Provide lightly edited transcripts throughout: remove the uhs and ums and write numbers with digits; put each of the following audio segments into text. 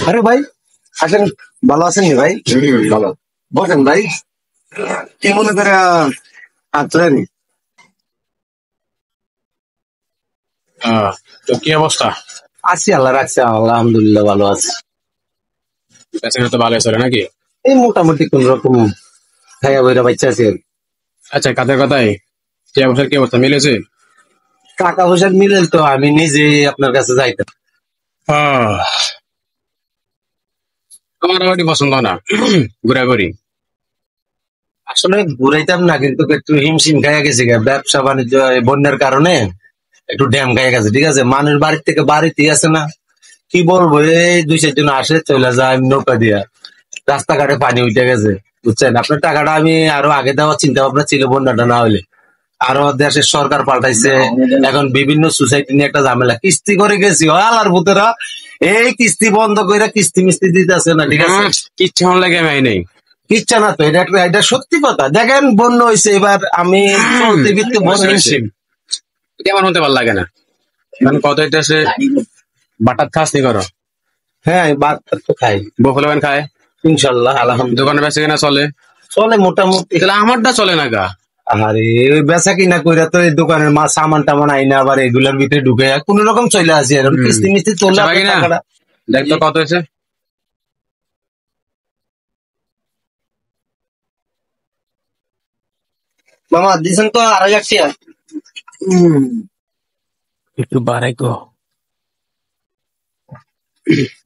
আরে ভাই, আসেন। ভালো আছেন নি ভাই? ভালো। বসেন ভাই। কি মনে করে আসলেন? তো কি অবস্থা? আছি, আল্লাহ রাখছে, আলহামদুলিল্লাহ ভালো আছে। পেছনে তো ভালো চলে নাকি? এই মোটামুটি কোন রকম খাইয়া বইরা বাচ্চা আছে। আচ্ছা, কাজের কথাই কি অবস্থা, কি অবস্থা মিলেছে? টাকা পয়সার মিলেল তো আমি নিজে আপনার কাছে যাইতাম। আহ, আমার ওইটি পছন্দ না। ঘোরাঘুরি। আসলে ঘুরাইতাম না, কিন্তু একটু হিমশিম খাইয়া গেছে গা। ব্যবসা বাণিজ্য এই বন্যার কারণে একটু ড্যাম খাইয়া গেছে। ঠিক আছে, মানুষ বাড়ির থেকে বাড়িতেই আছে না, কি বলবো, এই 2-4 জন আসে চলে যায় নৌকা দিয়া, রাস্তাঘাটে পানি উঠে গেছে। বুঝছেন, আপনার টাকাটা আমি আরো আগে দেওয়ার চিন্তা ভাবনা ছিল বন্যাটা না হইলে। আরো দেশের সরকার পাল্টাইছে, এখন বিভিন্ন সোসাইটি নিয়ে একটা ঝামেলা। কিস্তি করে গেছি আলার ভূতেরা, এই কিস্তি বন্ধ করে কিস্তি মিস্তি দিতেছে না। ঠিক আছে, কিচ্ছু আমার লাগে আমি নেই। ইচ্ছা না তো, এটা সত্যি কথা। দেখেন বন্যা হয়েছে এবার, আমি চলতে ফিরতে বসে গেছি। এটা আমার মধ্যে ভালো লাগে না। কারণ কত হইতেছে বাটার খাস নি করো। হ্যাঁ, ভাত টাত তো খাই বফলেবেন খায়, ইনশাল্লাহ, আলহামদুলিল্লাহ। দোকানে বেঁচে কিনা চলে। চলে মোটামুটি। তাহলে আমারটা চলে না গা। আরে ওই বেচা কিনা কইরা তো এই দোকানের মাল সামান টামান আইনা আবার এগুলার ভিতরে ঢুকে কোন রকম চলে আসি। আর কিস্তি মিস্তি চলে আচ্ছা, না টাকাটা। দেখ তো কত হয়েছে। মামা দিছেন তো 2,500 টাকা। একটু বাড়াই গো।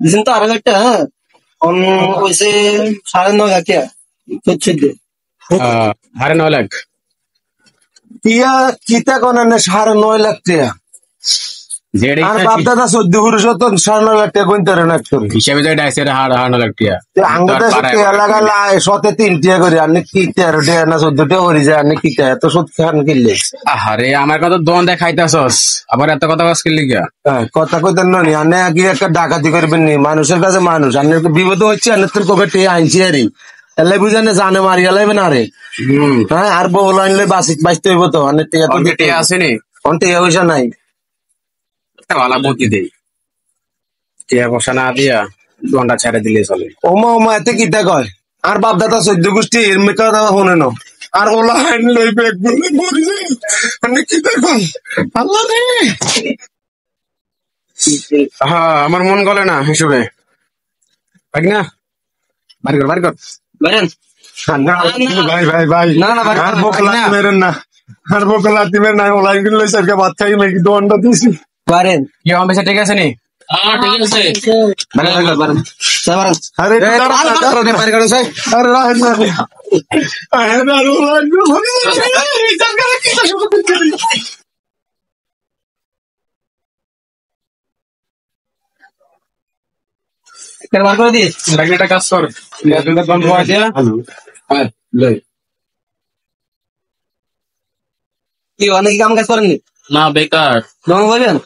দিছেন তো 2,500 টাকা। হ্যাঁ, হয়েছে 9,500 টাকা। 9.5 লাখ। ইয়া কিতা কোন 9.5 লাখ টাকা। যেটা আর বাপ দাদা 14 পুরুষ তো 9.5 লাখ টাকা গুনতে পারে না করে হিসাবে যেটা আছে এটা 9.5 লাখ টাকা। আঙ্গুতে লাগালা 3 টাকা করে। আপনি কি 13 টাকা না 14 টাকা করে যায়? আপনি কি এত সুদ খান কিনলে? আরে আমার কথা দোন দেখাইতেছস, আবার এত কথা কস কি লিগা? হ্যাঁ, কথা কইতেন নি আপনি, আগে একটা ডাকাতি করবেন নি মানুষের কাছে। মানুষ আপনি বিপদ হচ্ছে, আপনি তোর পকেটে আনছি আরে এলাই বুঝানে জানে মারিয়া লাইবেন আরে। হ্যাঁ, আর বউ আনলে বাঁচতে হইব তো। অনেক টাকা তো দিতে আসেনি, অনেক টাকা পয়সা নাই। ভালো বুদ্ধি দেই। টিয়া পয়সা না দিয়া দোনটা ছেড়ে দিলে চলে। ওমা ওমা এতে কিতা কয়? আর বাপ দাদা 14 গোষ্ঠী এর মেকা দাদা শুনে ন। আর ওলা হাইন লই ব্যাগ বলে মরি যায়। আপনি কিতা কন? আল্লাহ রে। হ্যাঁ, আমার মন গলে না হিসেবে। পারি না, বাড়ি কর বাড়ি কর। বলেন ভাই ভাই ভাই না না ভাই, আর বোকলা মেরেন না, আর বোকলা মেরেন না। ওলাই কিনলে স্যারকে ভাত খাই নাকি দোয়ানটা দিছি পারেন। কি আমার বেশি ঠিক আছে নি? ঠিক আছে, পারেন পারেন। আরে আরে রাহেন না রে। আরে না বার করে দিস। একটা কাজ কর, বন্ধ করে দিয়া। হ্যাঁ, লই। কি অনেক কাম কাজ করেননি? না, বেকার। দম বলবেন?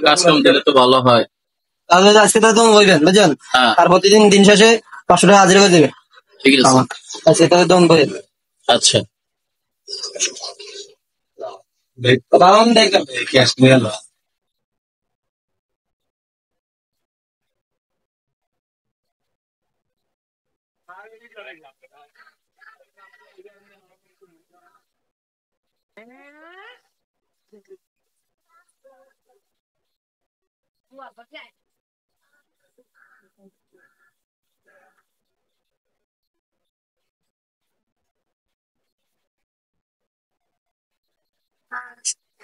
কাজ কাম দিলে তো ভালো হয়। তাহলে আজকে তো দম বলবেন, বুঝলেন? হ্যাঁ, আর প্রতিদিন দিন শেষে 500 টাকা হাজিরা করে দেবে। ঠিক আছে। আজকে তাহলে দম বলবেন। আচ্ছা, বাবান দেখবেন। ক্যাশ নিয়ে এলো।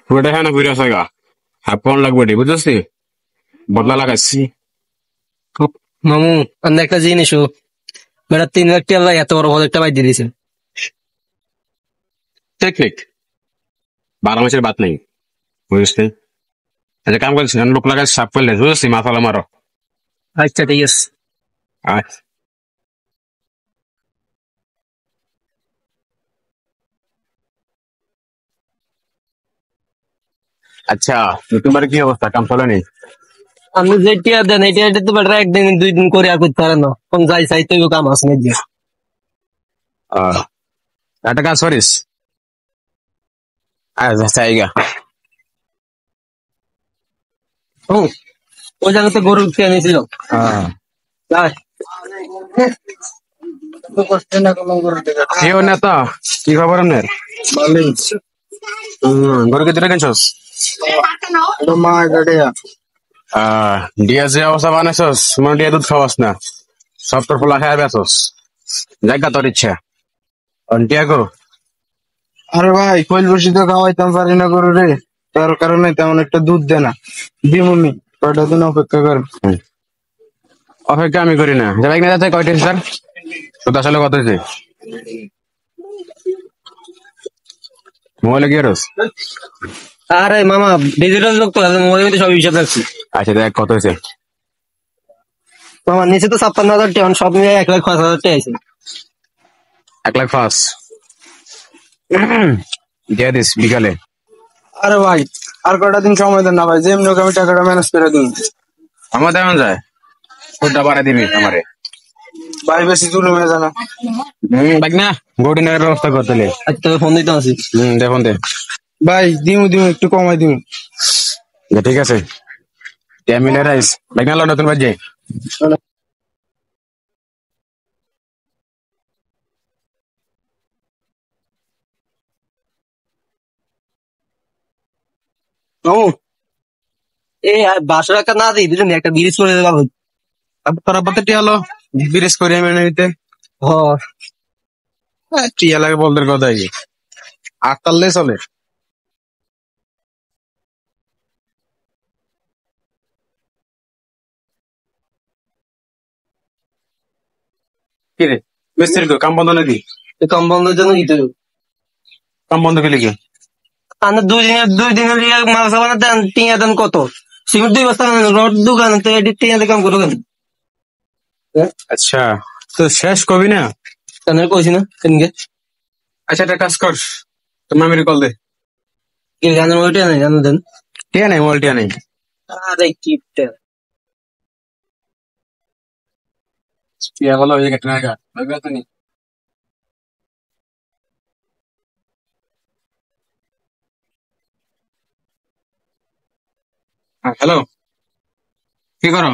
ওটা হ্যাঁ না ঘুরে আসা গা। হ্যাঁ, ফোন লাগবে রে, বুঝছি বদলা লাগাচ্ছি। মামু, আমি একটা জিনিস, বেটা 3 লাখ টাকা এত বড় প্রজেক্টটা বাই দিয়ে দিয়েছেন। টেকনিক 12 মাসের বাদ নেই, বুঝছি। একটা কাম করছি, লোক লাগাই সাপ করলে বুঝছি, মাথালা মারো। আচ্ছা ঠিক আছে। আয়। আচ্ছা, তোমার কি অবস্থা, কাম চলে নেই? আপনি যে টিয়া দেন এই টিয়াটা তো বেটা 1 দিন 2 দিন করে আর করতে পারেন না। কোন যাই চাই তো কাম আছে না যে। একটা কাজ করিস, আচ্ছা আচ্ছা, ওই জায়গাতে গরু খেয়ে নিয়েছিল। হ্যাঁ যাই। কেউ নেতা কি খবর আপনার? গরু কে দূরে কিনছস? ডিয়া যে অবস্থা বানাইছস মানে ডিয়া দুধ খাওয়াস না, সব তোর পোলা খাই বেছস, জায়গা তোর ইচ্ছা। ডিয়া গো আরে ভাই কইল বসি তো খাওয়াইতাম পারি না গরু রে, তার কারণে তেমন একটা দুধ দে না। দিমুনি কয়টা দিন অপেক্ষা কর। অপেক্ষা আমি করি না। যাই না যাতে কয়টা স্যার সুদ আসলে কত হয়েছে? মোবাইলে কি রস? আরে মামা ডিজিটাল যুগ তো মোবাইলের মধ্যে সব হিসাব রাখছি। আচ্ছা দেখ কত হয়েছে। মামা নিচে তো 56,000 টাকা, সব মিলিয়ে 1,05,000 টাকা আছে। 1,05,000 দিয়ে দিস বিকালে। আরে ভাই আর কয়টা দিন সময় দেন না ভাই, যেমনি হোক আমি টাকাটা ম্যানেজ করে দিন। আমার তেমন যায় সুদটা বাড়াই দিবি আমারে। ভাই বেশি জুলুম হয়ে জানা। দেখ না গরু নেওয়ার ব্যবস্থা করতে হলে। আচ্ছা তোকে ফোন দিতে আছি। দেখুন দে। ভাই দিমু দিমু একটু কমাই দিমু। ঠিক আছে মিলে রাইস দেখ না নতুন বাজে। এই 500 টাকা না দিই দুজন একটা ব্রিজ করে দেবো। তোর আব্বাতে টিয়া হলো বিরেস করে মেনে নিতে। হ টিয়া লাগে বলতে কথা কি আটটালে চলে। কিরে মিস্ত্রি তো কাম বন্ধ নাকি? কম বন্ধের জন্য দিতে হবে। কাম বন্ধ কে লিখে? আমরা 2 দিনের লিগে মাল সাবানা দেন, টিয়া দেন কত? সিমেন্ট 2 বস্তা রড দোকান তো এটি টিয়া দিয়ে কাম করো কেন? আচ্ছা তো শেষ কবি না। কেন কইছি না কেনকে? আচ্ছা একটা কাজ কর তোর মামির কল দে। কি গানের ওইটা নাই গান দেন। টিয়া নেই মোবাইল টিয়া নেই। আরে কিপটা টিয়া বলো ওই একটা টাকা লাগবে তো নি। হ্যালো কি করো?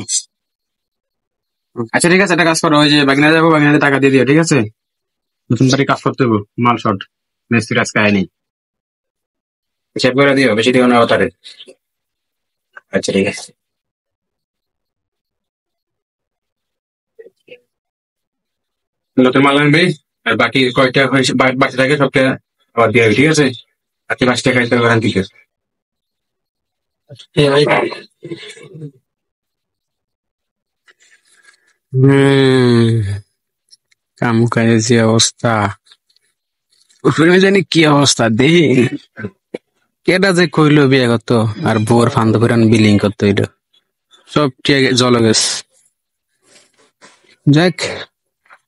আচ্ছা ঠিক আছে একটা কাজ করো ওই যে বাগনা যাবো বাগনাতে টাকা দিয়ে দিও ঠিক আছে। নতুন বাড়ি কাজ করতে হবো মাল শর্ট মিস্ত্রি আজকে আয়নি। হিসাব করে দিও বেশি দিও না অতারে। আচ্ছা ঠিক আছে নতুন মাল আনবি আর বাকি কয়টা বাকি থাকে সবটা আবার দিয়ে ঠিক আছে। আজকে 5 টাকা হিসাব করে আনতে হবে। কাম কাজের যে অবস্থা ওখানে জানি কি অবস্থা দেখি কেটা যে কইলো বিয়ে করতো আর বউর ফান্দ করে বিলিং করতো এটা সব জল গেছে। যাক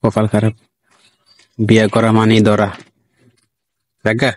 কপাল খারাপ বিয়ে করা মানেই ধরা দেখা।